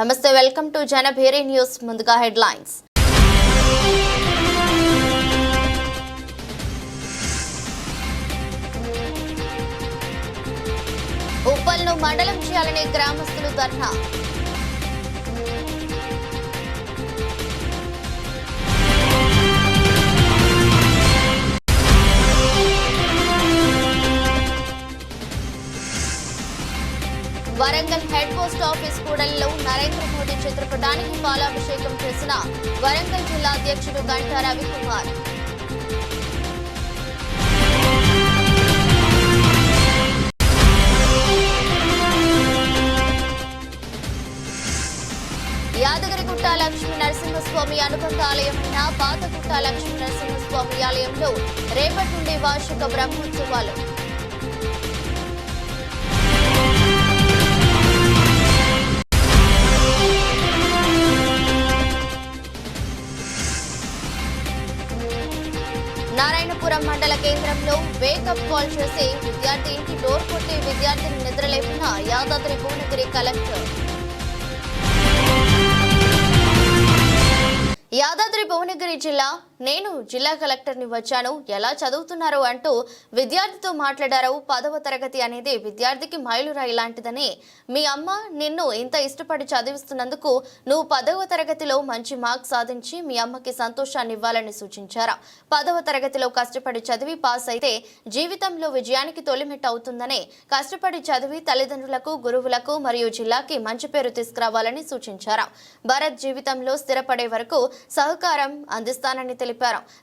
నమస్తే, welcome to Janabheri news. ముందుగా headlines. ఉప్పల్ను మండలం చేయాలని గ్రామస్తులు ధర్నా. వరంగల్ హెడ్ పోస్ట్ ఆఫీస్ కూడలిలో నరేంద్ర మోదీ చిత్రపటానికి పాలాభిషేకం చేసిన వరంగల్ జిల్లా అధ్యక్షుడు గంటా రవికుమార్. యాదగిరిగుట్ట లక్ష్మీ నరసింహస్వామి అనుబంధ ఆలయమైన పాతగుట్ట లక్ష్మీ నరసింహస్వామి ఆలయంలో రేపటి నుండి వార్షిక బ్రహ్మోత్సవాలు. నారాయణపురం మండల కేంద్రంలో వేకప్ కాల్ చేసి విద్యార్థి ఇంటి డోర్ కొట్టి విద్యార్థిని నిద్రలేపిన యాదాద్రి భువనగిరి కలెక్టర్. యాదాద్రి భువనగిరి జిల్లా నేను జిల్లా కలెక్టర్ని వచ్చాను, ఎలా చదువుతున్నారు అంటూ విద్యార్థితో మాట్లాడారు. 10వ తరగతి అనేది విద్యార్థికి మైలురాయి లాంటిదని, మీ అమ్మ నిన్ను ఇంత ఇష్టపడి చదివిస్తున్నందుకు నువ్వు 10వ తరగతిలో మంచి మార్క్స్ సాధించి మీ అమ్మకి సంతోషాన్ని ఇవ్వాలని సూచించారు. 10వ తరగతిలో కష్టపడి చదివి పాస్ అయితే జీవితంలో విజయానికి తొలిమెట్టు అవుతుందని, కష్టపడి చదివి తల్లిదండ్రులకు, గురువులకు మరియు జిల్లాకి మంచి పేరు తీసుకురావాలని సూచించారు. భరత్ జీవితంలో స్థిరపడే వరకు సహకారం అందిస్తానని తెలిపారు.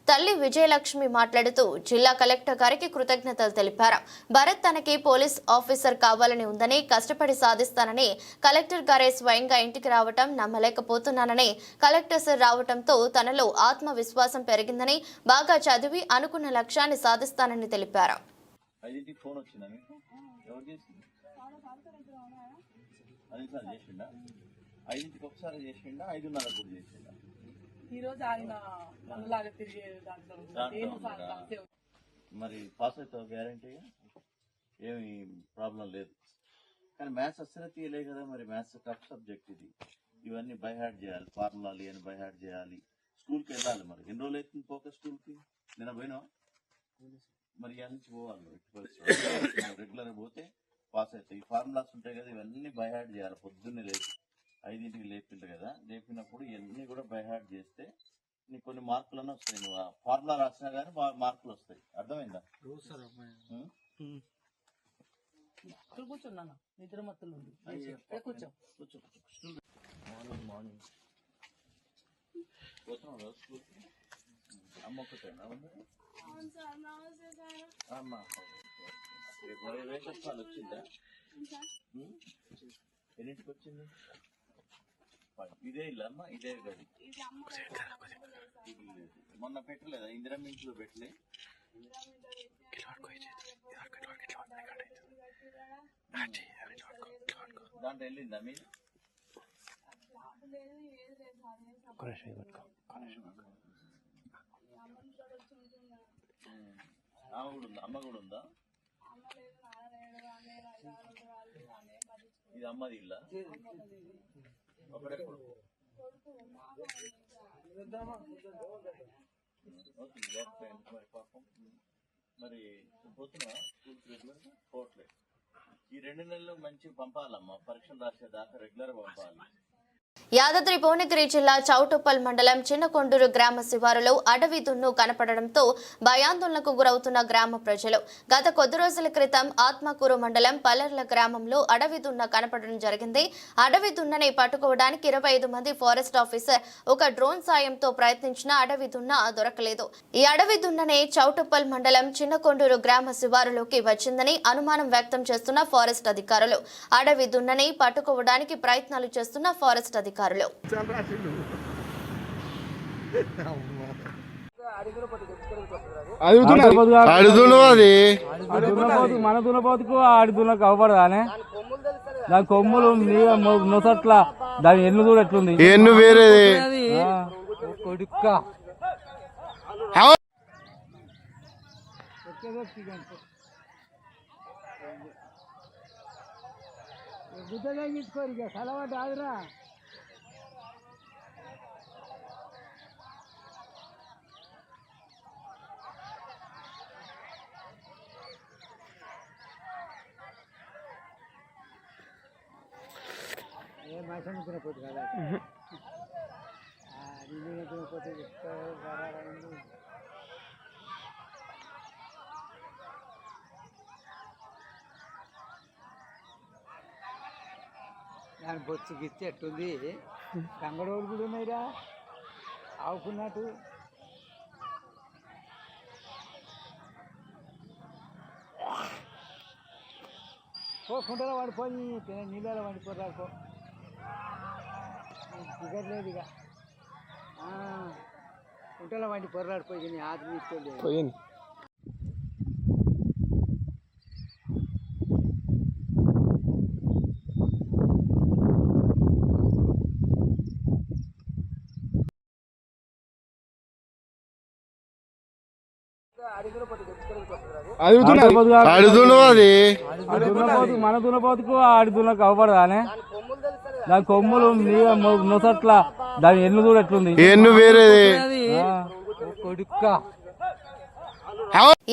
తల్లి విజయలక్ష్మి మాట్లాడుతూ జిల్లా కలెక్టర్ గారికి కృతజ్ఞతలు తెలిపారు. భరత్ తనకి పోలీస్ ఆఫీసర్ కావాలని ఉందని, కష్టపడి సాధిస్తానని కలెక్టర్ గారే స్వయంగా ఇంటికి రావటం నమ్మలేకపోతున్నానని, కలెక్టర్ సార్ రావటంతో తనలో ఆత్మవిశ్వాసం పెరిగిందని, బాగా చదివి అనుకున్న లక్ష్యాన్ని సాధిస్తానని తెలిపారు. ఈ రోజు ఆయన మనలాగా తిరిగే దాంట్లో మరి పాస్ అవుతావు గ్యారంటీగా, ఏమి ప్రాబ్లం లేదు. కానీ మ్యాథ్స్ అస్సలు తీయలే కదా, మరి మ్యాథ్స్ టఫ్ సబ్జెక్ట్ ఇది. ఇవన్నీ బై హార్ట్ చేయాలి, ఫార్ములాలు అని బై హార్ట్ చేయాలి. స్కూల్కి వెళ్ళాలి. మరి ఎన్ని రోజులు అవుతుంది పోక స్కూల్కి? నిన్న పోయినా మరి ఇవాళ నుంచి పోవాలి. రెగ్యులర్గా పోతే పాస్ అవుతాయి. ఈ ఫార్ములాస్ ఉంటాయి కదా, ఇవన్నీ బై హార్ట్ చేయాలి. పొద్దున్నే లేచి 5ంటికి లేపిండు కదా, లేపినప్పుడు ఇవన్నీ కూడా బై హార్ట్ చేస్తే నీకు కొన్ని మార్కులన్నీ వస్తాయి. నువ్వు ఫార్ములా రాసినా కానీ మార్కులు వస్తాయి. అర్థమైందా? కూర్చున్నా నిద్ర మత్తులు కూర్చో కూర్చో. మార్నింగ్ పోతున్నావు స్కూల్కి? అమ్మ ఒకటేనా అమ్మా? వేసప్పాలు వచ్చిందా? ఎన్నింటికి వచ్చింది? ఇదే ఇల్లు అమ్మ, ఇదే గది. మొన్న పెట్టలేదా ఇందిరా ఇంట్లో? పెట్టలే. దాంట్లో వెళ్ళిందా మీరు? ఆమె కూడా ఉందా? అమ్మ కూడా ఉందా? ఇది అమ్మది ఇల్లా? ఒకటే కొడుకు. మరి పాపం మరి పోతున్నా స్కూల్కి రెగ్యులర్ పోవట్లేదు. ఈ 2 నెలలు మంచి పంపాలమ్మా, పరీక్షలు రాసేదాకా రెగ్యులర్ పంపాలి. యాదాద్రి భువనగిరి జిల్లా చౌటుప్పల్ మండలం చిన్నకొండూరు గ్రామ శివారులో అడవి దున్ను కనపడడంతో భయాందోళనకు గురవుతున్న గ్రామ ప్రజలు. గత కొద్ది రోజుల క్రితం ఆత్మకూరు మండలం పల్లెర్ల గ్రామంలో అడవి దున్న కనపడడం జరిగింది. అడవి దున్నని పట్టుకోవడానికి 25 మంది ఫారెస్ట్ ఆఫీసర్ ఒక డ్రోన్ సాయంతో ప్రయత్నించిన అడవి దున్న దొరకలేదు. ఈ అడవి దున్ననే చౌటుప్పల్ మండలం చిన్నకొండూరు గ్రామ శివారులోకి వచ్చిందని అనుమానం వ్యక్తం చేస్తున్న ఫారెస్ట్ అధికారులు. అడవి దున్నని పట్టుకోవడానికి ప్రయత్నాలు చేస్తున్న ఫారెస్ట్ అధికారులు. మన దున్నపోతుకు ఆడి దున్నకు అవ్వబడదానే. దాని కొమ్ములు నొసట్ల దాని ఎన్ను కూడా ఎట్లుంది, ఎన్ను వేరే కొడుక్క. గుడ్డ తగ్గించుకోరు, ఇక సలవాటు ఆదురా. దాని బొచ్చు గిచ్చి ఎట్టుంది కంగడోళ్ళు కూడా ఉన్నాయిరా ఆవుకున్నట్టు కుంటలో పడిపోయి నీళ్ళలో పడిపోరాకో దిగట్లేదు ఇక కుంటలో వండి పొర్రాడిపోయి నీ ఆది తీసుకోలేదు మన దున్నపోతుకు ఆడి దున్నకు అవ్వబడదానే దాని కొమ్ములు నొసట్ల దాని ఎన్ను కూడా ఎట్లుంది ఎన్ను వేరేది కొడుక్క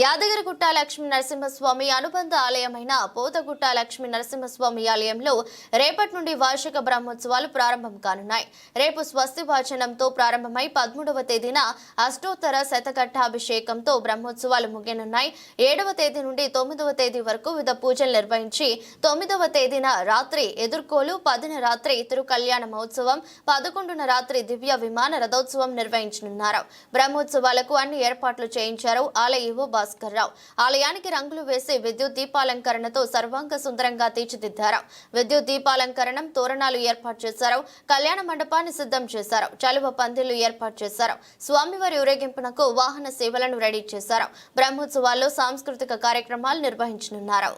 యాదగిరిగుట్ట లక్ష్మీ నరసింహస్వామి అనుబంధ ఆలయమైన పోతగుట్ట లక్ష్మీ నరసింహస్వామి ఆలయంలో రేపటి నుండి వార్షిక బ్రహ్మోత్సవాలు ప్రారంభం కానున్నాయి. రేపు స్వస్తి వాచనంతో ప్రారంభమై 13వ తేదీన అష్టోత్తర శతఘట్టాభిషేకంతో బ్రహ్మోత్సవాలు ముగియనున్నాయి. 7వ తేదీ నుండి 9వ తేదీ వరకు వివిధ పూజలు నిర్వహించి 9వ తేదీన రాత్రి ఎదుర్కోలు, 10న రాత్రి తిరుకల్యాణ మహోత్సవం, 11న రాత్రి దివ్య విమాన రథోత్సవం నిర్వహించనున్నారు. బ్రహ్మోత్సవాలకు అన్ని ఏర్పాట్లు చేయించారు ఆలయ ఈవో భాస్కర్రావు. ఆలయానికి రంగులు వేసి విద్యుత్ దీపాలంకరణతో సర్వాంగ సుందరంగా తీర్చిదిద్దారు. విద్యుత్ దీపాలంకరణం, తోరణాలు ఏర్పాటు చేశారు. కళ్యాణ మండపాన్ని సిద్ధం చేశారు. చలువ పందిళ్లు ఏర్పాటు చేశారు. స్వామివారి ఊరేగింపునకు వాహన సేవలను రెడీ చేశారు. బ్రహ్మోత్సవాల్లో సాంస్కృతిక కార్యక్రమాలు నిర్వహించనున్నారు.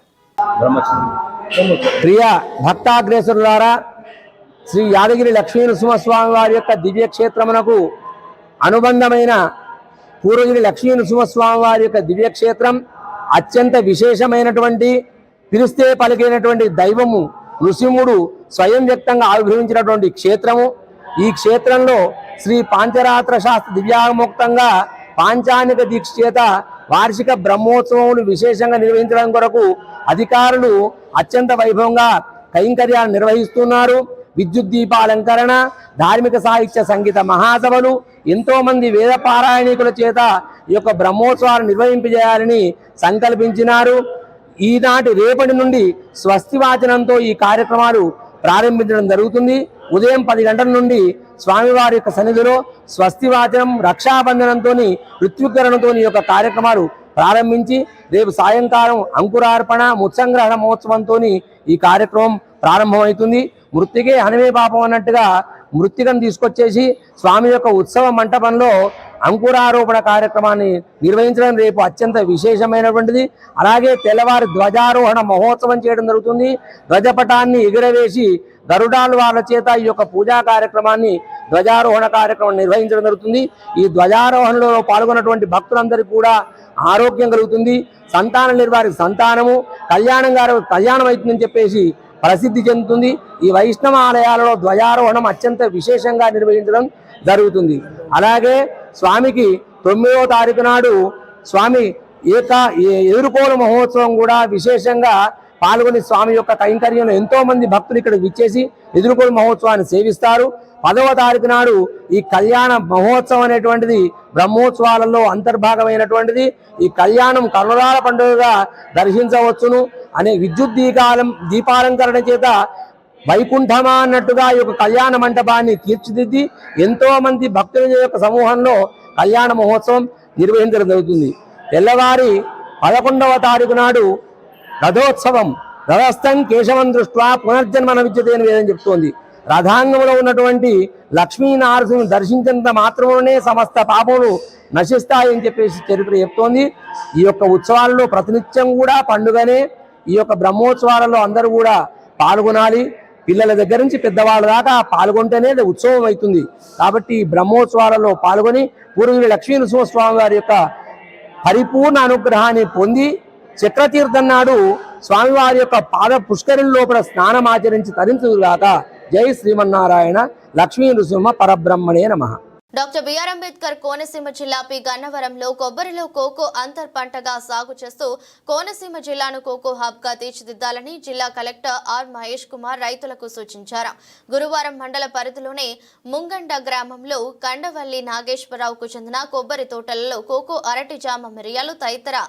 ప్రియ భక్తాగ్రేసులారా, శ్రీ యాదగిరి లక్ష్మీ నరసింహస్వామి వారి యొక్క దివ్య క్షేత్రమునకు అనుబంధమైన పూర్వగిరి లక్ష్మీ నరసింహస్వామి వారి యొక్క దివ్యక్షేత్రం అత్యంత విశేషమైనటువంటి, పిలిస్తే పలికినటువంటి దైవము నృసింహుడు స్వయం వ్యక్తంగా ఆవిర్భవించినటువంటి క్షేత్రము. ఈ క్షేత్రంలో శ్రీ పాంచరాత్ర శాస్త్ర దివ్యాముక్తంగా పాంచానిక దీక్ష చేత వార్షిక బ్రహ్మోత్సవములు విశేషంగా నిర్వహించడం కొరకు అధికారులు అత్యంత వైభవంగా కైంకర్యాలు నిర్వహిస్తున్నారు. విద్యుత్ దీపాలంకరణ, ధార్మిక సాహిత్య సంగీత మహాసభలు, ఎంతో మంది వేద పారాయణికుల చేత ఈ యొక్క బ్రహ్మోత్సవాలు నిర్వహింపజేయాలని సంకల్పించినారు. ఈనాటి రేపటి నుండి స్వస్తి వాచనంతో ఈ కార్యక్రమాలు ప్రారంభించడం జరుగుతుంది. ఉదయం 10 గంటల నుండి స్వామివారి యొక్క సన్నిధిలో స్వస్తి వాచనం, రక్షాబంధనంతో, ఋత్వికరణతో ఈ యొక్క కార్యక్రమాలు ప్రారంభించి రేపు సాయంకాలం అంకురార్పణ, ముత్సంగ్రహణ మహోత్సవంతో ఈ కార్యక్రమం ప్రారంభమవుతుంది. మృత్తికే హనమే పాపం అన్నట్టుగా మృత్తికను తీసుకొచ్చేసి స్వామి యొక్క ఉత్సవ మంటపంలో అంకురారోపణ కార్యక్రమాన్ని నిర్వహించడం రేపు అత్యంత విశేషమైనటువంటిది. అలాగే తెల్లవారి ధ్వజారోహణ మహోత్సవం చేయడం జరుగుతుంది. ధ్వజపటాన్ని ఎగురవేసి గరుడాలు వాళ్ళ చేత ఈ యొక్క పూజా కార్యక్రమాన్ని, ధ్వజారోహణ కార్యక్రమం నిర్వహించడం జరుగుతుంది. ఈ ధ్వజారోహణలో పాల్గొన్నటువంటి భక్తులందరికీ కూడా ఆరోగ్యం కలుగుతుంది. సంతానం లేని వారికి సంతానము, కళ్యాణం అవుతుందని చెప్పేసి ప్రసిద్ధి చెందుతుంది. ఈ వైష్ణవ ఆలయాలలో ధ్వజారోహణం అత్యంత విశేషంగా నిర్వహించడం జరుగుతుంది. అలాగే స్వామికి 9వ తారీఖు నాడు స్వామి ఎదుర్కోలు మహోత్సవం కూడా విశేషంగా పాల్గొని స్వామి యొక్క కైంకర్యంలో ఎంతో మంది భక్తులు ఇక్కడ విచ్చేసి ఎదుర్కోలు మహోత్సవాన్ని సేవిస్తారు. 10వ తారీఖు నాడు ఈ కళ్యాణ మహోత్సవం అనేటువంటిది బ్రహ్మోత్సవాలలో అంతర్భాగమైనటువంటిది. ఈ కళ్యాణం కర్ణాల పండుగగా దర్శించవచ్చును అనే విద్యుత్ దీపాలంకరణ చేత వైకుంఠమా అన్నట్టుగా ఈ యొక్క కళ్యాణ మంటపాన్ని తీర్చిదిద్ది ఎంతో మంది భక్తుల యొక్క సమూహంలో కళ్యాణ మహోత్సవం నిర్వహించడం జరుగుతుంది. తెల్లవారి 11వ తారీఖు నాడు రథోత్సవం. రథస్థం కేశవం దృష్ట్యా పునర్జన్మన విద్యతే అని వేదం చెప్తోంది. రథాంగంలో ఉన్నటువంటి లక్ష్మీనారసింహుని దర్శించినంత మాత్రంలోనే సమస్త పాపములు నశిస్తాయని చెప్పేసి చరిత్ర చెప్తోంది. ఈ యొక్క ఉత్సవాలలో ప్రతినిత్యం కూడా పండుగనే. ఈ యొక్క బ్రహ్మోత్సవాలలో అందరూ కూడా పాల్గొనాలి. పిల్లల దగ్గర నుంచి పెద్దవాళ్ళ దాకా పాల్గొంటేనే ఉత్సవం అవుతుంది. కాబట్టి ఈ బ్రహ్మోత్సవాలలో పాల్గొని పూర్వీకులు లక్ష్మీ నరసింహస్వామి వారి యొక్క పరిపూర్ణ అనుగ్రహాన్ని పొంది చక్రతీర్థం నాడు స్వామివారి యొక్క పాద పుష్కరిణి లోపల స్నానం ఆచరించి తరించుగాక. జై శ్రీమన్నారాయణ. లక్ష్మీ నృసింహ పరబ్రహ్మణే నమః. డాక్టర్ బిఆర్ అంబేద్కర్ కోనసీమ జిల్లా పి గన్నవరంలో కొబ్బరిలో కోకో అంతర్ పంటగా సాగు చేస్తూ కోనసీమ జిల్లాను కోకో హబ్ గా తీర్చిదిద్దాలని జిల్లా కలెక్టర్ ఆర్ మహేష్ కుమార్ రైతులకు సూచించారు. గురువారం మండల పరిధిలోని ముంగండ గ్రామంలో కండవల్లి నాగేశ్వరరావుకు చెందిన కొబ్బరి తోటలలో కోకో, అరటి, జామ, మిరియాలు తదితర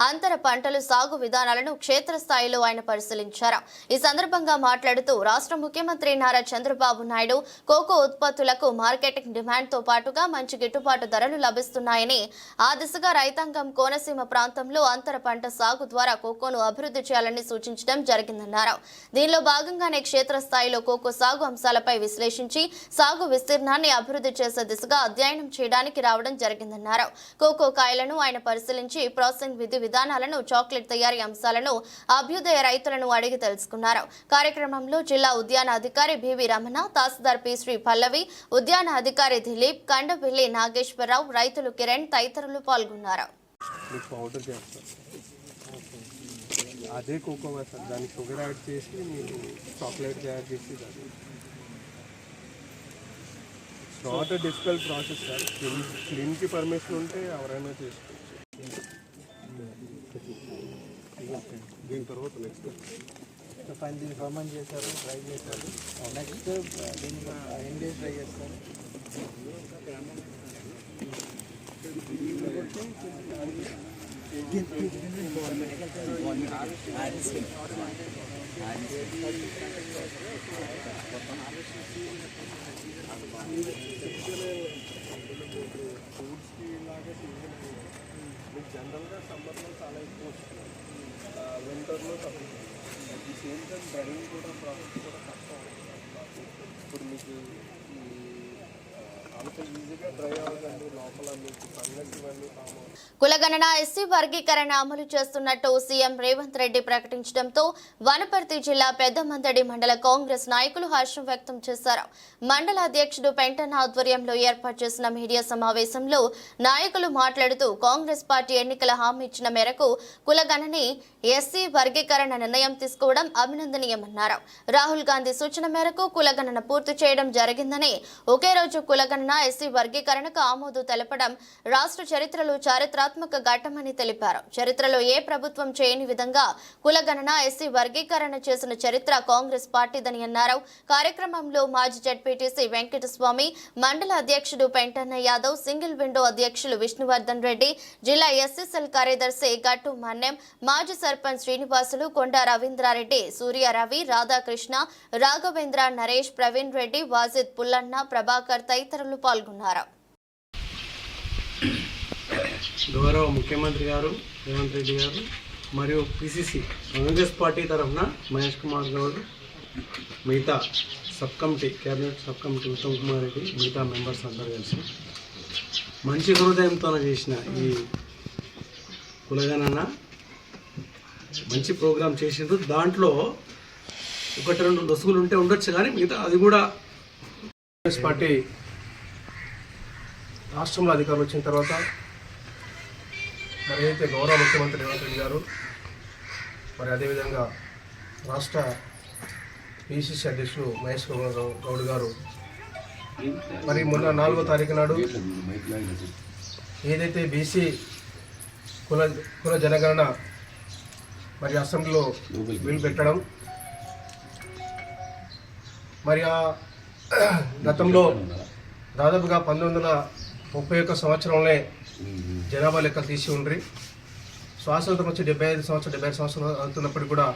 అంతర పంటలు సాగు విధానాలను క్షేత్రస్థాయిలో ఆయన పరిశీలించారు. ఈ సందర్భంగా మాట్లాడుతూ రాష్ట్ర ముఖ్యమంత్రి నారా చంద్రబాబు నాయుడు కోకో ఉత్పత్తులకు మార్కెటింగ్ డిమాండ్ తో పాటుగా మంచి గిట్టుబాటు ధరలు లభిస్తున్నాయని, ఆ దిశగా రైతాంగం కోనసీమ ప్రాంతంలో అంతర పంట సాగు ద్వారా కోకోను అభివృద్ధి చేయాలని సూచించడం జరిగిందన్నారు. దీనిలో భాగంగానే క్షేత్రస్థాయిలో కోకో సాగు అంశాలపై విశ్లేషించి సాగు విస్తీర్ణాన్ని అభివృద్ధి చేసే దిశగా అధ్యయనం చేయడానికి రావడం జరిగిందన్నారు. కోకో కాయలను ఆయన పరిశీలించి ప్రాసెసింగ్ విధి విధానాలను, చాక్లెట్ తయారీ అంశాలను అభ్యుదయ రైతులను అడిగి తెలుసుకున్నారు. కార్యక్రమంలో జిల్లా ఉద్యాన అధికారి బివి రమణ, తహసీల్దార్ పి శ్రీ పల్లవి, ఉద్యాన అధికారి దిలీప్, కండబిల్లి నాగేశ్వరరావు, రైతులు కిరణ్ తదితరులు పాల్గొన్నారు. అదే కోకో సార్, దానికి షుగర్ యాడ్ చేసి మీరు చాక్లెట్ తయారు చేసి not a difficult process sir. క్లీన్కి పర్మిషన్ ఉంటే ఎవరైనా చేసుకోవచ్చు. దీని తర్వాత నెక్స్ట్ ఫైన్ దీన్ని ఫర్మన్ చేశారు, ట్రై చేశారు. నెక్స్ట్ దీన్ని ఎన్ని డేస్ ట్రై చేస్తారు? ఫ్రూట్స్కి ఇలాగే సీజన్ మీకు జనరల్గా సమ్మర్లో చాలా ఎక్కువ వస్తుంది, వింటర్లో తక్కువ. At the same time driving కూడా ప్రాసెస్ కూడా తక్కువ. ఇప్పుడు మీకు అంత ఈజీగా డ్రై అవ్వదండి, లోపల మీకు ఫంగస్ ఇవన్నీ ఫామ్ అవుతుంది. కులగణన ఎస్సీ వర్గీకరణ అమలు చేస్తున్నట్టు సీఎం రేవంత్ రెడ్డి ప్రకటించడంతో వనపర్తి జిల్లా పెద్దమందడి మండల కాంగ్రెస్ నాయకులు హర్షం వ్యక్తం చేశారు. మండల అధ్యక్షుడు పెంటన్న ఆధ్వర్యంలో ఏర్పాటు చేసిన మీడియా సమావేశంలో నాయకులు మాట్లాడుతూ కాంగ్రెస్ పార్టీ ఎన్నికల హామీ ఇచ్చిన మేరకు కులగణని ఎస్సీ వర్గీకరణ నిర్ణయం తీసుకోవడం అభినందనీయమన్నారు. రాహుల్ గాంధీ సూచన మేరకు కులగణన పూర్తి చేయడం జరిగిందని, ఒకే రోజు కులగణన ఎస్సీ వర్గీకరణకు ఆమోదు తెలపడం రాష్ట్ర చరిత్రలో చారిత్రాత్మక ఘట్టమని తెలిపారు. చరిత్రలో ఏ ప్రభుత్వం చేయని విధంగా కులగణన ఎస్సీ వర్గీకరణ చేసిన చరిత్ర కాంగ్రెస్ పార్టీదని అన్నారు. కార్యక్రమంలో మాజీ జడ్పీటీసీ వెంకటస్వామి, మండల అధ్యక్షుడు పెంటన్న యాదవ్, సింగిల్ విండో అధ్యక్షులు విష్ణువర్ధన్ రెడ్డి, జిల్లా ఎస్సీసెల్ కార్యదర్శి గట్టు మన్నెం, మాజీ సర్పంచ్ శ్రీనివాసులు, కొండ రవీంద్రారెడ్డి, సూర్య రవి, రాధాకృష్ణ, రాఘవేంద్ర, నరేష్, ప్రవీణ్ రెడ్డి, వాజిద్, పుల్లన్న, ప్రభాకర్ తదితరులు పాల్గొన్నారు. గౌరవ ముఖ్యమంత్రి గారు రేవంత్ రెడ్డి గారు మరియు పిసిసి కాంగ్రెస్ పార్టీ తరఫున మహేష్ కుమార్ గౌడ్, మిగతా sub committee, cabinet sub committee Uttam Kumar Reddy, మిగతా మెంబర్స్ అందరూ కలిసి మంచి హృదయంతో చేసిన ఈ కులగణన మంచి ప్రోగ్రాం చేసిండ్రు. దాంట్లో 1-2 లొసుగులు ఉంటే ఉండొచ్చు, కానీ మిగతా అది కూడా కాంగ్రెస్ పార్టీ రాష్ట్రంలో అధికారం వచ్చిన తర్వాత మరి అయితే గౌరవ ముఖ్యమంత్రి రేవంత్ రెడ్డి గారు, మరి అదేవిధంగా రాష్ట్ర పిసిసి అధ్యక్షుడు మహేష్ కుమార్ గౌడ్ గారు మరి మొన్న 4వ తారీఖు నాడు ఏదైతే బీసీ కుల జనగణన మరి అసెంబ్లీలో బిల్ పెట్టడం, మరి ఆ గతంలో దాదాపుగా 1931 సంవత్సరంలో జనాభా లెక్కలు తీసి ఉండ్రి. స్వాతంత్రం వచ్చి 75 సంవత్సరాలు అవుతున్నప్పటికీ కూడా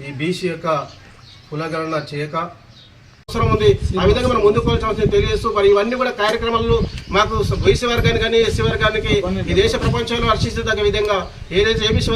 ఈ బీసీ యొక్క కులగణన చేయక అవసరం ఉంది. ఆ విధంగా మనం ముందుకు అవసరం తెలియజేస్తూ మరి ఇవన్నీ కూడా కార్యక్రమాలు మాకు బీసీ వర్గానికి కానీ ఎస్సీ వర్గానికి ఈ దేశ ప్రపంచంలో హర్షించదగ్గ విధంగా ఏదైతే ఏబీసీ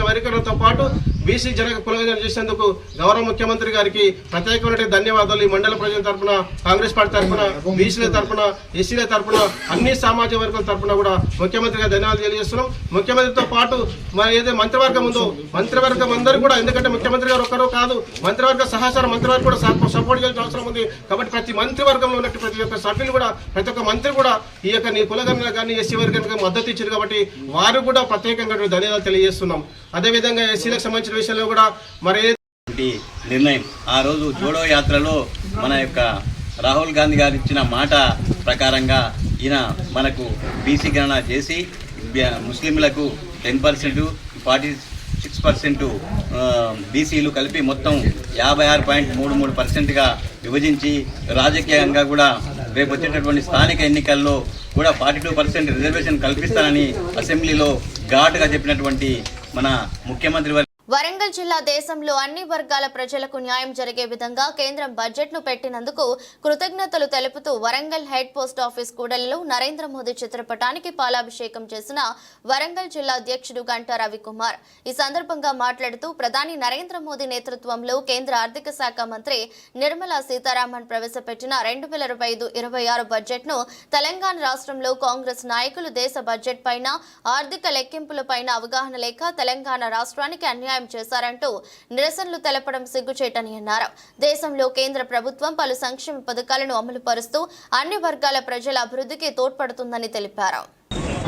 వర్గీకరణతో పాటు బీసీ కులగణన చేసేందుకు గౌరవ ముఖ్యమంత్రి గారికి ప్రత్యేకమైన ధన్యవాదాలు. ఈ మండల ప్రజల తరఫున, కాంగ్రెస్ పార్టీ తరఫున, బీసీల తరఫున, ఎస్సీల తరఫున, అన్ని సామాజిక వర్గాల తరఫున కూడా ముఖ్యమంత్రి గారు ధన్యవాదాలు తెలియజేస్తున్నాం. ముఖ్యమంత్రితో పాటు మరి ఏదైతే మంత్రివర్గం ఉందో మంత్రివర్గం అందరూ కూడా, ఎందుకంటే ముఖ్యమంత్రి గారు ఒక్కరూ కాదు, మంత్రివర్గ సహచార మంత్రివర్గం కూడా సపోర్ట్ చేయాల్సిన అవసరం ఉంది. కాబట్టి ప్రతి మంత్రివర్గంలో ఉన్నట్టు ప్రతి ఒక్క సభ్యులు కూడా, ప్రతి ఒక్క మంత్రి కూడా ఈ యొక్క నీ కులగణన కానీ ఎస్సీ వర్గానికి మద్దతు ఇచ్చారు. కాబట్టి వారు కూడా ప్రత్యేకంగా ధన్యవాదాలు తెలియజేస్తున్నాం. అదేవిధంగా ఎస్సీలకు సంబంధించిన విషయంలో కూడా మరి నిర్ణయం ఆ రోజు జోడో యాత్రలో మన యొక్క రాహుల్ గాంధీ గారు ఇచ్చిన మాట ప్రకారంగా ఈయన మనకు బీసీ గణన చేసి ముస్లింలకు 10%, 46% బీసీలు కలిపి మొత్తం 56.33%గా విభజించి రాజకీయంగా కూడా రేపు వచ్చేటటువంటి స్థానిక ఎన్నికల్లో కూడా 42% రిజర్వేషన్ కల్పిస్తానని అసెంబ్లీలో ఘాటుగా చెప్పినటువంటి మన ముఖ్యమంత్రి వరంగల్ జిల్లా దేశంలో అన్ని వర్గాల ప్రజలకు న్యాయం జరిగే విధంగా కేంద్రం బడ్జెట్ను పెట్టినందుకు కృతజ్ఞతలు తెలుపుతూ వరంగల్ హెడ్ పోస్ట్ ఆఫీస్ కూడలిలో నరేంద్ర మోదీ చిత్రపటానికి పాలాభిషేకం చేసిన వరంగల్ జిల్లా అధ్యక్షుడు గంటా రవికుమార్ ఈ సందర్భంగా మాట్లాడుతూ ప్రధాని నరేంద్ర మోదీ నేతృత్వంలో కేంద్ర ఆర్థిక శాఖ మంత్రి నిర్మలా సీతారామన్ ప్రవేశపెట్టిన 2025-26 బడ్జెట్ను తెలంగాణ రాష్ట్రంలో కాంగ్రెస్ నాయకులు దేశ బడ్జెట్ పైన ఆర్థిక లెక్కింపులపైన అవగాహన లేక తెలంగాణ రాష్ట్రానికి అన్యాయం చేశారంటూ నిరసనలు తెలపడం సిగ్గుచేటని అన్నారు. దేశంలో కేంద్ర ప్రభుత్వం పలు సంక్షేమ పథకాలను అమలు పరుస్తూ అన్ని వర్గాల ప్రజల అభివృద్ధికి తోడ్పడుతుందని తెలిపారు.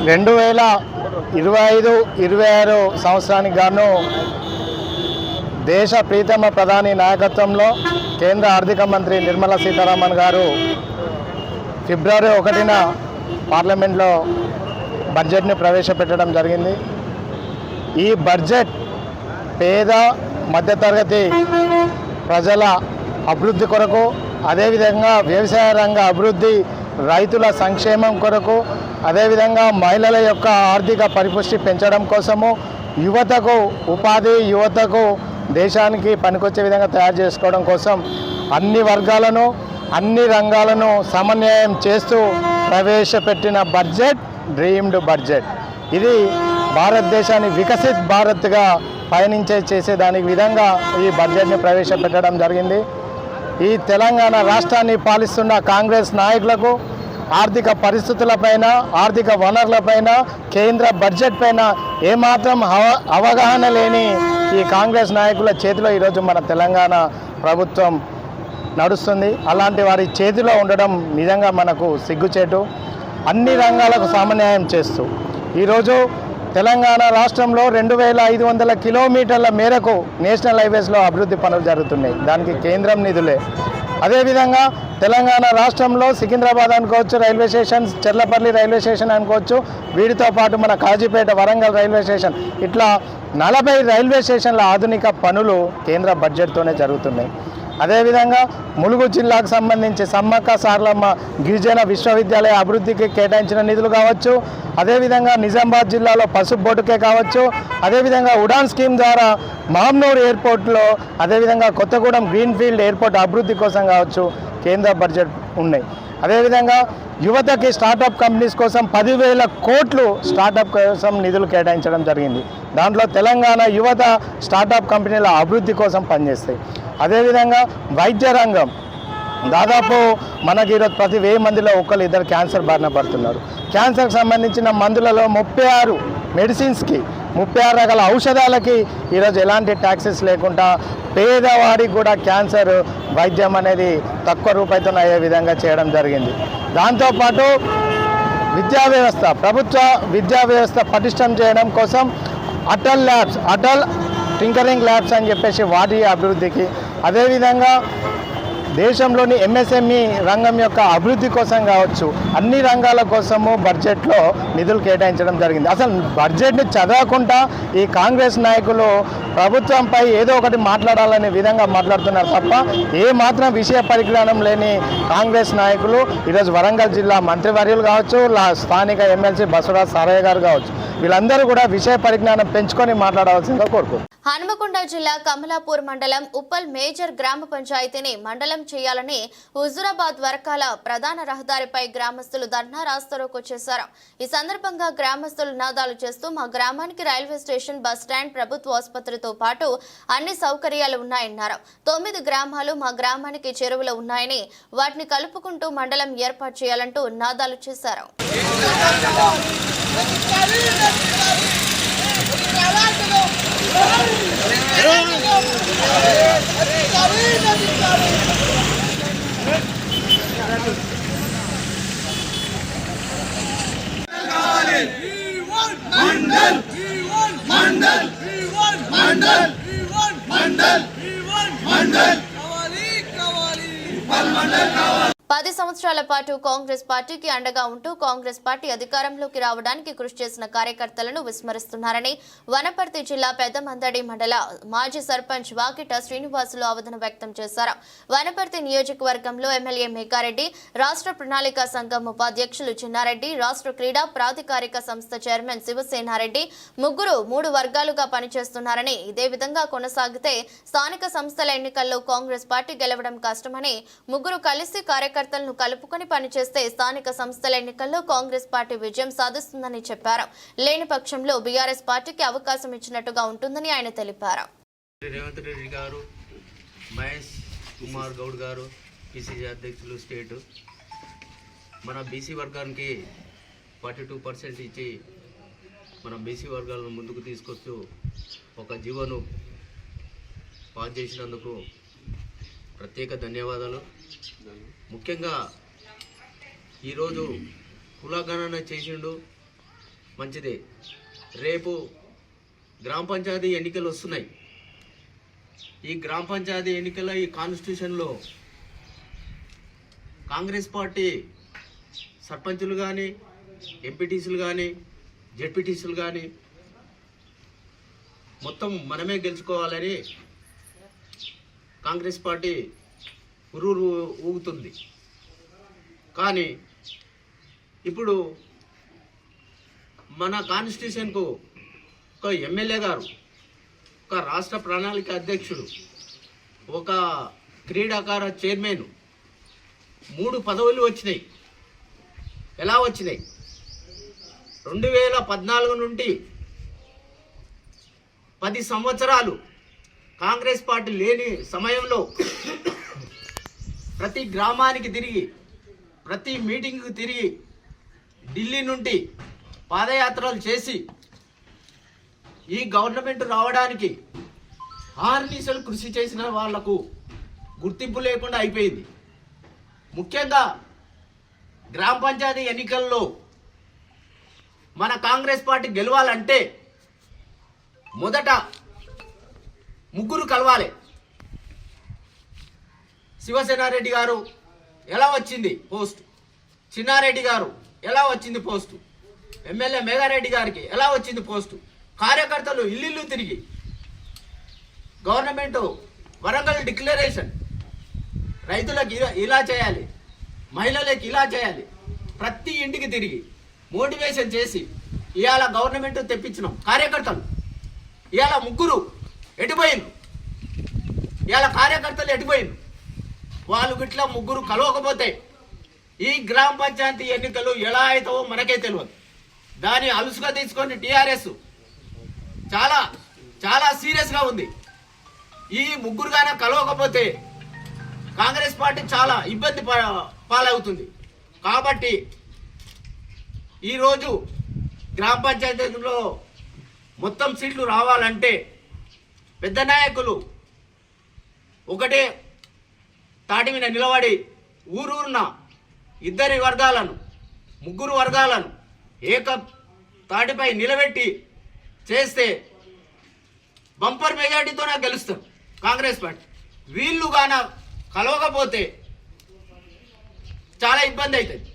2025-26 సంవత్సరానికి గాను దేశ ప్రీతమ ప్రధాని నాయకత్వంలో కేంద్ర ఆర్థిక మంత్రి నిర్మలా సీతారామన్ గారు ఫిబ్రవరి 1న పార్లమెంట్లో బడ్జెట్ని ప్రవేశపెట్టడం జరిగింది. ఈ బడ్జెట్ పేద మధ్యతరగతి ప్రజల అభివృద్ధి కొరకు, అదేవిధంగా వ్యవసాయ రంగ అభివృద్ధి, రైతుల సంక్షేమం కొరకు, అదేవిధంగా మహిళల యొక్క ఆర్థిక పరిపుష్టి పెంచడం కోసము, యువతకు ఉపాధి, యువతకు దేశానికి పనికొచ్చే విధంగా తయారు చేసుకోవడం కోసం అన్ని వర్గాలను, అన్ని రంగాలను సమన్వయం చేస్తూ ప్రవేశపెట్టిన బడ్జెట్ డ్రీమ్డ్ బడ్జెట్. ఇది భారతదేశాన్ని వికసిత్ భారత్గా చేసేదానికి విధంగా ఈ బడ్జెట్ని ప్రవేశపెట్టడం జరిగింది. ఈ తెలంగాణ రాష్ట్రాన్ని పాలిస్తున్న కాంగ్రెస్ నాయకులకు ఆర్థిక పరిస్థితులపైన, ఆర్థిక వనరులపైన, కేంద్ర బడ్జెట్ పైన ఏమాత్రం అవగాహన లేని ఈ కాంగ్రెస్ నాయకుల చేతిలో ఈరోజు మన తెలంగాణ ప్రభుత్వం నడుస్తుంది. అలాంటి వారి చేతిలో ఉండడం నిజంగా మనకు సిగ్గుచేటు. అన్ని రంగాలకు సమన్వయం చేస్తూ ఈరోజు తెలంగాణ రాష్ట్రంలో 2500 కిలోమీటర్ల మేరకు నేషనల్ హైవేస్లో అభివృద్ధి పనులు జరుగుతున్నాయి. దానికి కేంద్రం నిధులే. అదేవిధంగా తెలంగాణ రాష్ట్రంలో సికింద్రాబాద్ అనుకోవచ్చు, railway station, Cherlapalli railway station అనుకోవచ్చు, వీటితో పాటు మన కాజీపేట, వరంగల్ రైల్వే స్టేషన్, ఇట్లా 40 రైల్వే స్టేషన్ల ఆధునిక పనులు కేంద్ర బడ్జెట్తోనే జరుగుతున్నాయి. అదేవిధంగా ములుగు జిల్లాకు సంబంధించి సమ్మక్క సారలమ్మ గిరిజన విశ్వవిద్యాలయ అభివృద్ధికి కేటాయించిన నిధులు కావచ్చు, అదేవిధంగా నిజామాబాద్ జిల్లాలో పసుపు బోటుకే కావచ్చు, అదేవిధంగా ఉడాన్ స్కీమ్ ద్వారా మామ్నూర్ ఎయిర్పోర్ట్లో, అదేవిధంగా కొత్తగూడెం గ్రీన్ఫీల్డ్ ఎయిర్పోర్ట్ అభివృద్ధి కోసం కావచ్చు కేంద్ర బడ్జెట్ ఉన్నాయి. అదేవిధంగా యువతకి స్టార్టప్ కంపెనీస్ కోసం 10,000 కోట్లు స్టార్టప్ కోసం నిధులు కేటాయించడం జరిగింది. దాంట్లో తెలంగాణ యువత స్టార్టప్ కంపెనీల అభివృద్ధి కోసం పనిచేస్తాయి. అదేవిధంగా వైద్య రంగం దాదాపు మనకి ఈరోజు ప్రతి 1000 మందిలో 1-2 క్యాన్సర్ బారిన పడుతున్నారు. క్యాన్సర్కి సంబంధించిన మందులలో 36 మెడిసిన్స్కి, 36 రకాల ఔషధాలకి ఈరోజు ఎలాంటి ట్యాక్సెస్ లేకుండా పేదవాడికి కూడా క్యాన్సర్ వైద్యం అనేది తక్కువ రూపాయలతో అయ్యే విధంగా చేయడం జరిగింది. దాంతోపాటు విద్యా వ్యవస్థ, ప్రభుత్వ విద్యా వ్యవస్థ పటిష్టం చేయడం కోసం Atal labs, Atal tinkering labs అని చెప్పేసి వాటి అభివృద్ధికి, అదేవిధంగా దేశంలోని ఎంఎస్ఎంఈ రంగం యొక్క అభివృద్ధి కోసం కావచ్చు, అన్ని రంగాల కోసము బడ్జెట్లో నిధులు కేటాయించడం జరిగింది. అసలు బడ్జెట్ని చదవకుండా ఈ కాంగ్రెస్ నాయకులు ప్రభుత్వంపై ఏదో ఒకటి మాట్లాడాలనే విధంగా మాట్లాడుతున్నారు తప్ప ఏ మాత్రం విషయ పరిజ్ఞానం లేని కాంగ్రెస్ నాయకులు ఈరోజు వరంగల్ జిల్లా మంత్రివర్యులు కావచ్చు, స్థానిక ఎమ్మెల్సీ బసవరాజ్ సారయ్య గారు కావచ్చు, వీళ్ళందరూ కూడా విషయ పరిజ్ఞానం పెంచుకొని మాట్లాడవలసిందిగా కోరుకుంటున్నారు. హనుమకొండ జిల్లా కమలాపూర్ మండలం ఉప్పల్ మేజర్ గ్రామ పంచాయతీని మండలం చేయాలని హుజూరాబాద్ వర్కాల ప్రధాన రహదారిపై గ్రామస్తులు ధర్నా రాస్తారోకో చేశారు. ఈ సందర్భంగా గ్రామస్తులు నినాదాలు చేస్తూ మా గ్రామానికి రైల్వే స్టేషన్, బస్ స్టాండ్, ప్రభుత్వ ఆసుపత్రితో పాటు అన్ని సౌకర్యాలు ఉన్నాయన్నారు. 9 గ్రామాలు మా గ్రామానికి చెరువులు ఉన్నాయని వాటిని కలుపుకుంటూ మండలం ఏర్పాటు చేయాలంటూ నినాదాలు చేశారు. 10 సంవత్సరాల పాటు కాంగ్రెస్ పార్టీకి అండగా ఉంటూ కాంగ్రెస్ పార్టీ అధికారంలోకి రావడానికి కృషి చేసిన కార్యకర్తలను విస్మరిస్తున్నారని వనపర్తి జిల్లా పెద్దమందడి మండల మాజీ సర్పంచ్ వాకిట శ్రీనివాసులు ఆవేదన వ్యక్తం చేశారు. వనపర్తి నియోజకవర్గంలో ఎమ్మెల్యే మేఘారెడ్డి, రాష్ట్ర ప్రణాళిక సంఘం ఉపాధ్యక్షులు చిన్నారెడ్డి, రాష్ట్ర క్రీడా ప్రాధికారిక సంస్థ చైర్మన్ శివసేనారెడ్డి ముగ్గురు 3 వర్గాలుగా పనిచేస్తున్నారని, ఇదే విధంగా కొనసాగితే స్థానిక సంస్థల ఎన్నికల్లో కాంగ్రెస్ పార్టీ గెలవడం కష్టమని, ముగ్గురు కలిసి కార్యకర్తలను కలుపుకొని పనిచేస్తే స్థానిక సంస్థల ఎన్నికల్లో కాంగ్రెస్ పార్టీ విజయం సాధిస్తుందని చెప్పారు. లేని పక్షంలో బీఆర్ఎస్ పార్టీకి అవకాశం ఇచ్చినట్టుగా ఉంటుందని ఆయన తెలిపారు. రేవంత్ రెడ్డి గారు, మహేష్ కుమార్ గౌడ్ గారు పిసిసి అధ్యక్షులు స్టేట్ మన బీసీ వర్గానికి 42% ఇచ్చి మన బీసీ వర్గాలను ముందుకు తీసుకొస్తూ ఒక జీవోను పాస్ చేసినందుకు ప్రత్యేక ధన్యవాదాలు. ముఖ్యంగా ఈరోజు కులగణన చేసిండు, మంచిదే. రేపు గ్రామ పంచాయతీ ఎన్నికలు వస్తున్నాయి. ఈ గ్రామ పంచాయతీ ఎన్నికల ఈ కాన్స్టిట్యూషన్లో కాంగ్రెస్ పార్టీ సర్పంచులు కానీ, ఎంపీటీసీలు కానీ, జెడ్పీటీసీలు కానీ మొత్తం మనమే గెలుచుకోవాలని కాంగ్రెస్ పార్టీ ఉరురు ఊగుతుంది. కానీ ఇప్పుడు మన కాన్స్టిట్యూషన్కు ఒక ఎమ్మెల్యే గారు, ఒక రాష్ట్ర ప్రణాళిక అధ్యక్షుడు, ఒక క్రీడాకార చైర్మన్ 3 పదవులు వచ్చినాయి. ఎలా వచ్చినాయి? 2014 నుండి 10 సంవత్సరాలు కాంగ్రెస్ పార్టీ లేని సమయంలో ప్రతి గ్రామానికి తిరిగి, ప్రతి మీటింగ్కి తిరిగి, ఢిల్లీ నుండి పాదయాత్రలు చేసి ఈ గవర్నమెంట్ రావడానికి ఆర్నిశలు కృషి చేసిన వాళ్లకు గుర్తింపు లేకుండా అయిపోయింది. ముఖ్యంగా గ్రామ పంచాయతీ ఎన్నికల్లో మన కాంగ్రెస్ పార్టీ గెలవాలంటే మొదట ముగ్గురు కలవాలి. శివసేనారెడ్డి గారు ఎలా వచ్చింది పోస్ట్, చిన్నారెడ్డి గారు ఎలా వచ్చింది పోస్టు, ఎమ్మెల్యే మేఘారెడ్డి గారికి ఎలా వచ్చింది పోస్టు, కార్యకర్తలు ఇల్లు తిరిగి గవర్నమెంట్ వరంగల్ డిక్లరేషన్, రైతులకు ఇలా చేయాలి, మహిళలకు ఇలా చేయాలి, ప్రతి ఇంటికి తిరిగి మోటివేషన్ చేసి ఇవాళ గవర్నమెంట్ తెప్పించినాం. కార్యకర్తలు ఇవాళ ముగ్గురు ఎటుపోయిండ్రు, ఇవాళ కార్యకర్తలు ఎటుపోయిండ్రు. వాళ్ళు గిట్లా ముగ్గురు కలవకపోతే ఈ గ్రామ పంచాయతీ ఎన్నికలు ఎలా అవుతావో మనకే తెలియదు. దాన్ని అలుసుగా తీసుకొని టీఆర్ఎస్ చాలా చాలా సీరియస్గా ఉంది. ఈ ముగ్గురుగానే కలవకపోతే కాంగ్రెస్ పార్టీ చాలా ఇబ్బంది పాలవుతుంది. కాబట్టి ఈరోజు గ్రామ పంచాయతీలో మొత్తం సీట్లు రావాలంటే పెద్ద నాయకులు ఒకటే తాటి మీద నిలబడి ఊరూరున ఇద్దరి వర్గాలను, ముగ్గురు వర్గాలను ఏక తాటిపై నిలబెట్టి చేస్తే బంపర్ మెజార్టీతోనే గెలుస్తారు కాంగ్రెస్ పార్టీ. వీళ్ళు గాన కలవకపోతే చాలా ఇబ్బంది అవుతుంది.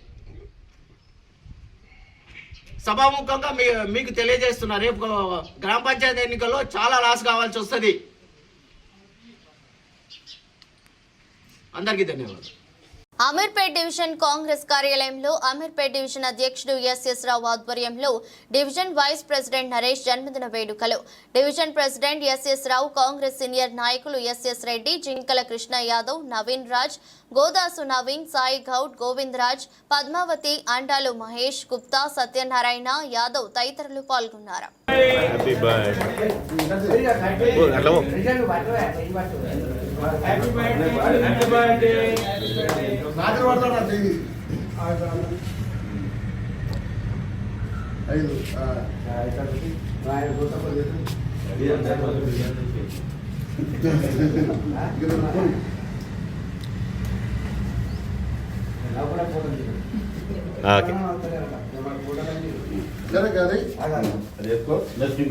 సభాముఖంగా మీకు తెలియజేస్తున్నా, రేపు గ్రామ పంచాయతీ ఎన్నికల్లో చాలా లాస్ కావాల్సి వస్తుంది. అందరికీ ధన్యవాదాలు. అమీర్పేట్ డివిజన్ కాంగ్రెస్ కార్యాలయంలో అమీర్పేట్ డివిజన్ అధ్యక్షుడు ఎస్ఎస్ రావు ఆధ్వర్యంలో డివిజన్ వైస్ ప్రెసిడెంట్ నరేష్ జన్మదిన వేడుకలు. డివిజన్ ప్రెసిడెంట్ ఎస్ఎస్ రావు, కాంగ్రెస్ సీనియర్ నాయకులు ఎస్ఎస్ రెడ్డి, జింకల కృష్ణ యాదవ్, నవీన్ రాజ్, గోదాసు నవీన్, సాయి గౌడ్, గోవింద్ రాజ్, పద్మావతి, అండాలు మహేష్, గుప్తా, సత్యనారాయణ యాదవ్ తదితరులు పాల్గొన్నారు.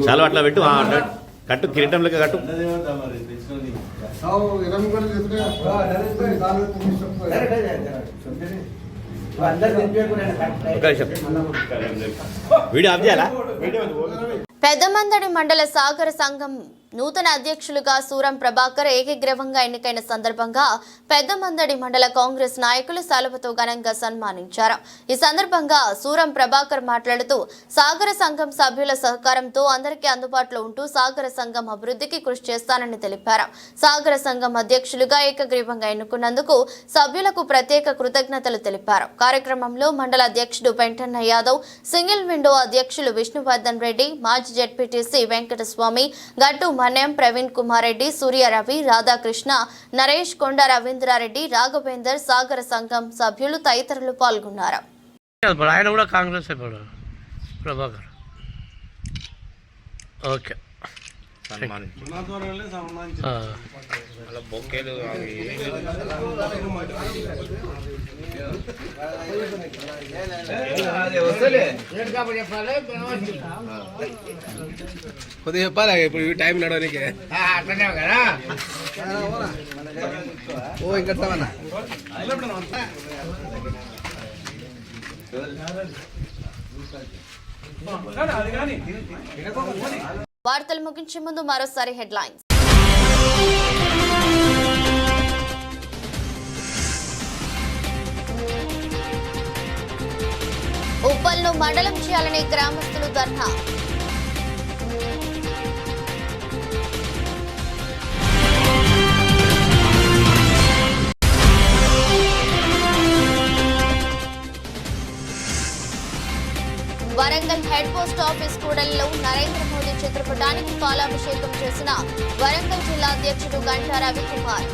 చాలా అట్లా పెట్టు. కట్టు కిరీటం లెక్క కట్టు. వీడియో ఆఫ్ చేయాలా? పెద్దమందడి మండల సాగర సంఘం నూతన అధ్యక్షులుగా సూరం ప్రభాకర్ ఏకగ్రీవంగా ఎన్నికైన సందర్భంగా పెద్దమందడి మండల కాంగ్రెస్ నాయకులు శాలువతో ఘనంగా సన్మానించారు. ఈ సందర్భంగా సూరం ప్రభాకర్ మాట్లాడుతూ సాగర సంఘం సభ్యుల సహకారంతో అందరికీ అందుబాటులో ఉంటూ సాగర సంఘం అభివృద్ధికి కృషి చేస్తానని తెలిపారు. సాగర సంఘం అధ్యక్షులుగా ఏకగ్రీవంగా ఎన్నుకున్నందుకు సభ్యులకు ప్రత్యేక కృతజ్ఞతలు తెలిపారు. కార్యక్రమంలో మండల అధ్యక్షుడు పెంటన్న యాదవ్, సింగిల్ విండో అధ్యక్షులు విష్ణువర్ధన్ రెడ్డి, మాజీ జెడ్పీటీసీ వెంకటస్వామి, గట్టు మన్యం, ప్రవీణ్ కుమార్ రెడ్డి, సూర్య రవి, రాధాకృష్ణ, నరేష్, కొండ రవీంద్రారెడ్డి, రాఘవేందర్, సాగర సంఘం సభ్యులు తదితరులు పాల్గొన్నారు. ఆయన కూడా కాంగ్రెస్ ప్రభాకర్. ఓకే, కొద్దిగా చెప్పాలి ఇప్పుడు టైం నడవడానికి. ఓ ఇంకా వార్తలు ముగించే ముందు మరోసారి హెడ్లైన్స్. ఉప్పల్ను మండలం చేయాలని గ్రామస్తులు ధర్నా. వరంగల్ హెడ్ పోస్ట్ ఆఫీస్ కూడలిలో నరేంద్ర మోదీ చిత్రపటానికి పాలాభిషేకం చేసిన వరంగల్ జిల్లా అధ్యక్షుడు గంటా రవికుమార్.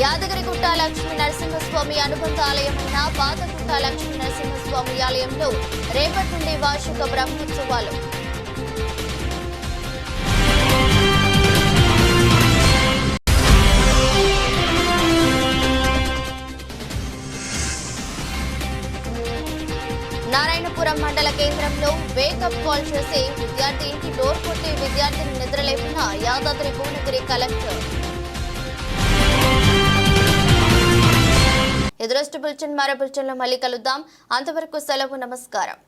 యాదగిరిగుట్ట లక్ష్మీ నరసింహస్వామి అనుబంధ ఆలయమైన పాతగుట్ట లక్ష్మీ నరసింహస్వామి ఆలయంలో రేపటి నుండి వార్షిక బ్రహ్మోత్సవాలు. నారాయణపురం మండల కేంద్రంలో వేకప్ కాల్ చేసి విద్యార్థి ఇంటి డోర్ కొట్టి విద్యార్థిని నిద్రలేపిన యాదాద్రి భువనగిరి కలెక్టర్. ఎదురొస్ట్ బులెటిన్ మరో బులెటిన్లో మళ్ళీ కలుద్దాం. అంతవరకు సెలవు, నమస్కారం.